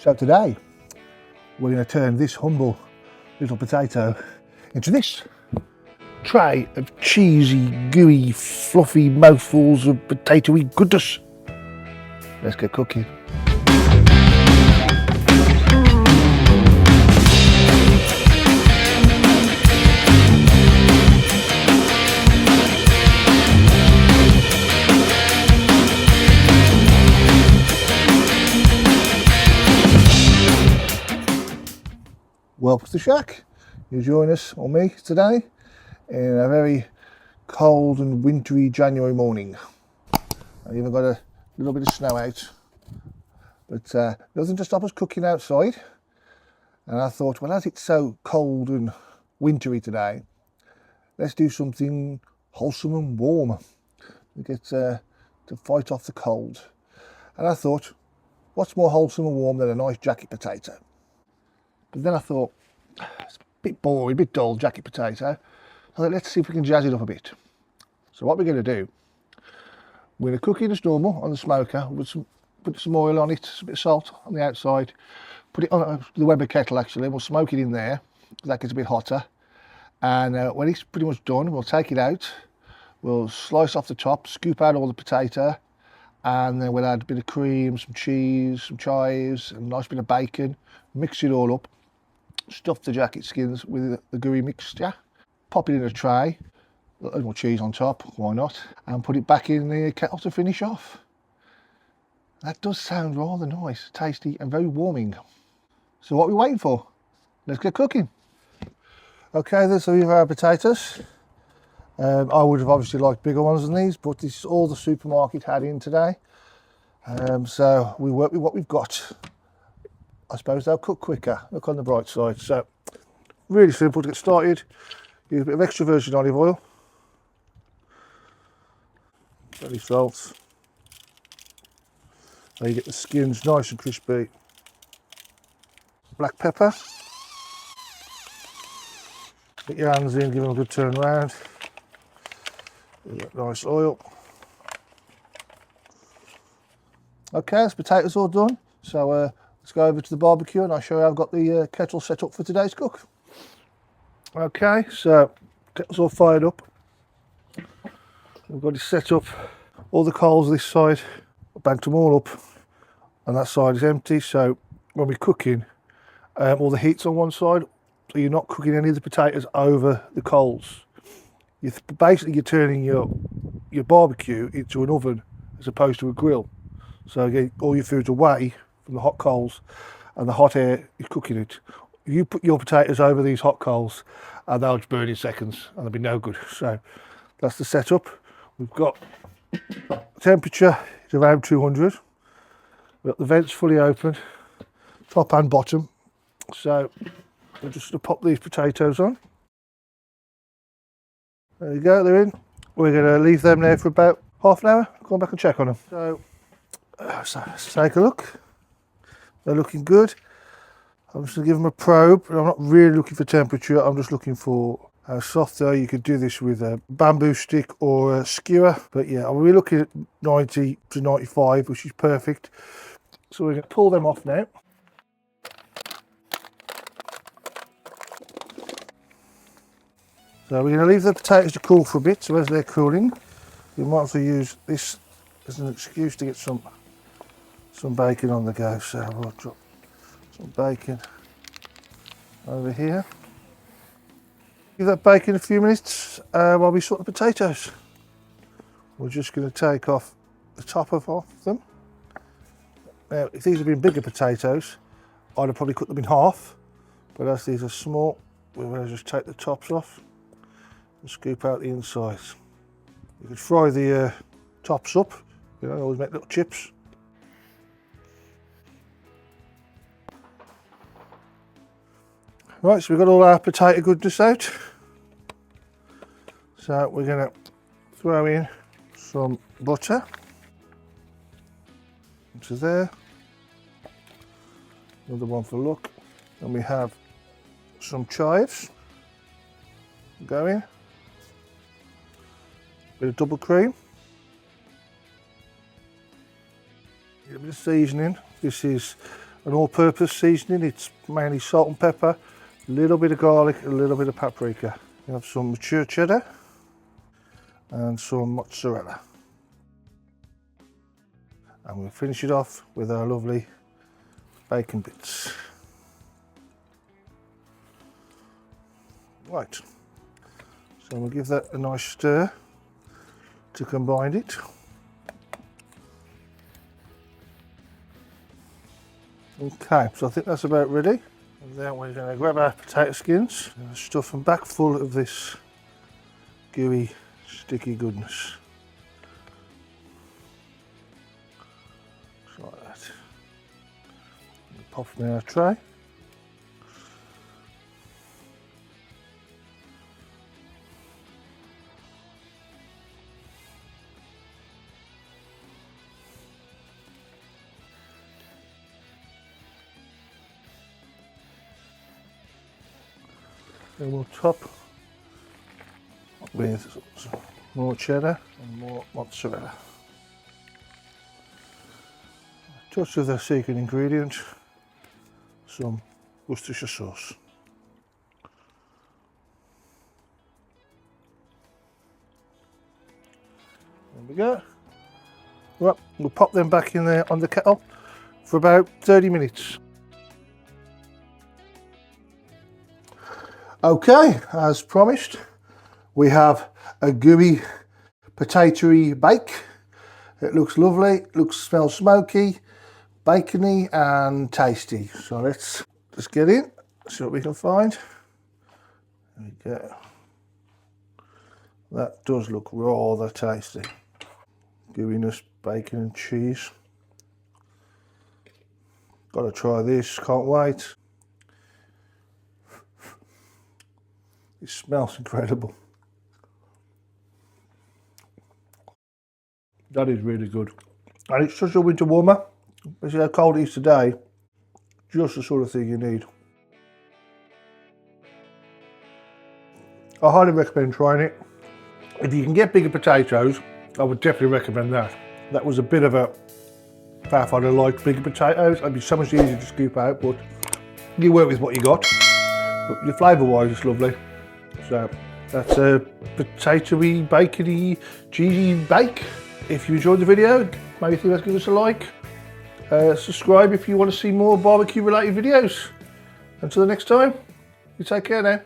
So today we're going to turn this humble little potato into this tray of cheesy, gooey, fluffy mouthfuls of potatoey goodness. Let's get cooking. Welcome to the shack. You join us, or me, today in a very cold and wintry January morning. I've even got a little bit of snow out, but nothing to stop us cooking outside. And I thought, well, as it's so cold and wintry today, let's do something wholesome and warm to get to fight off the cold. And I thought, what's more wholesome and warm than a nice jacket potato? But then I thought, it's a bit boring, a bit dull, jacket potato. I thought, let's see if we can jazz it up a bit. So what we're going to do, we're going to cook it as normal on the smoker, put some oil on it, a bit of salt on the outside, put it on the Weber kettle actually, we'll smoke it in there, that gets a bit hotter. And when it's pretty much done, we'll take it out, we'll slice off the top, scoop out all the potato, and then we'll add a bit of cream, some cheese, some chives, and a nice bit of bacon, mix it all up. Stuff the jacket skins with the gooey mixture, pop it in a tray, a little more cheese on top, why not, and put it back in the kettle to finish off. That does sound rather nice, tasty and very warming. So what are we waiting for? Let's get cooking. Okay, there's some of our potatoes. I would have obviously liked bigger ones than these, but this is all the supermarket had in today. So we work with what we've got. I suppose they'll cook quicker, look on the bright side. So really simple to get started. Use a bit of extra virgin olive oil, belly salt, so you get the skins nice and crispy. Black pepper, get your hands in, give them a good turn around. Nice oil. Okay, this potatoes all done, so let's go over to the barbecue and I'll show you how I've got the kettle set up for today's cook. Okay, so kettle's all fired up. We've got it set up. All the coals this side, I've banked them all up, and that side is empty. So when we're cooking, all the heat's on one side, so you're not cooking any of the potatoes over the coals. Basically, you're turning your barbecue into an oven as opposed to a grill. So you get all your food's away from the hot coals, and the hot air is cooking it. You put your potatoes over these hot coals and they'll just burn in seconds and they'll be no good. So that's the setup. We've got temperature is around 200. We've got the vents fully open, top and bottom. So we're just going to pop these potatoes on. There you go, they're in. We're going to leave them there for about half an hour. Come back and check on them. So let's take a look. They're looking good. I'm just going to give them a probe. I'm not really looking for temperature, I'm just looking for how soft they are. You could do this with a bamboo stick or a skewer, but yeah, we're looking at 90 to 95, which is perfect. So we're going to pull them off now. So we're going to leave the potatoes to cool for a bit, so as they're cooling, we might also use this as an excuse to get some bacon on the go. So we'll drop some bacon over here. Give that bacon a few minutes while we sort the potatoes. We're just going to take off the top of them. Now, if these had been bigger potatoes, I'd have probably cut them in half, but as these are small, we're going to just take the tops off and scoop out the insides. You could fry the tops up, you know, always make little chips. Right, so we've got all our potato goodness out. So we're going to throw in some butter into there. Another one for luck. Then we have some chives going. Bit of double cream. A bit of seasoning. This is an all-purpose seasoning. It's mainly salt and pepper, a little bit of garlic, a little bit of paprika. You have some mature cheddar and some mozzarella. And we'll finish it off with our lovely bacon bits. Right, so we'll give that a nice stir to combine it. Okay, so I think that's about ready. And then we're going to grab our potato skins and stuff them back full of this gooey, sticky goodness. Just like that. Pop them in our tray. Then we'll top with some more cheddar and more mozzarella. A touch of the secret ingredient, some Worcestershire sauce. There we go. Well, we'll pop them back in there on the kettle for about 30 minutes. Okay, as promised, we have a gooey potatoey bake. It looks lovely, smells smoky, bacony and tasty. So let's get in, see what we can find. There we go. That does look rather tasty. Gooiness, bacon and cheese. Gotta try this, can't wait. It smells incredible. That is really good. And it's such a winter warmer. See how cold it is today. Just the sort of thing you need. I highly recommend trying it. If you can get bigger potatoes, I would definitely recommend that. That was a bit of a faff. I don't like bigger potatoes. It'd be so much easier to scoop out, but you work with what you got. But the flavour wise, it's lovely. So that's a potatoey, bacony, cheesy bake. If you enjoyed the video, maybe give us a like. Subscribe if you want to see more barbecue related videos. Until the next time, you take care now.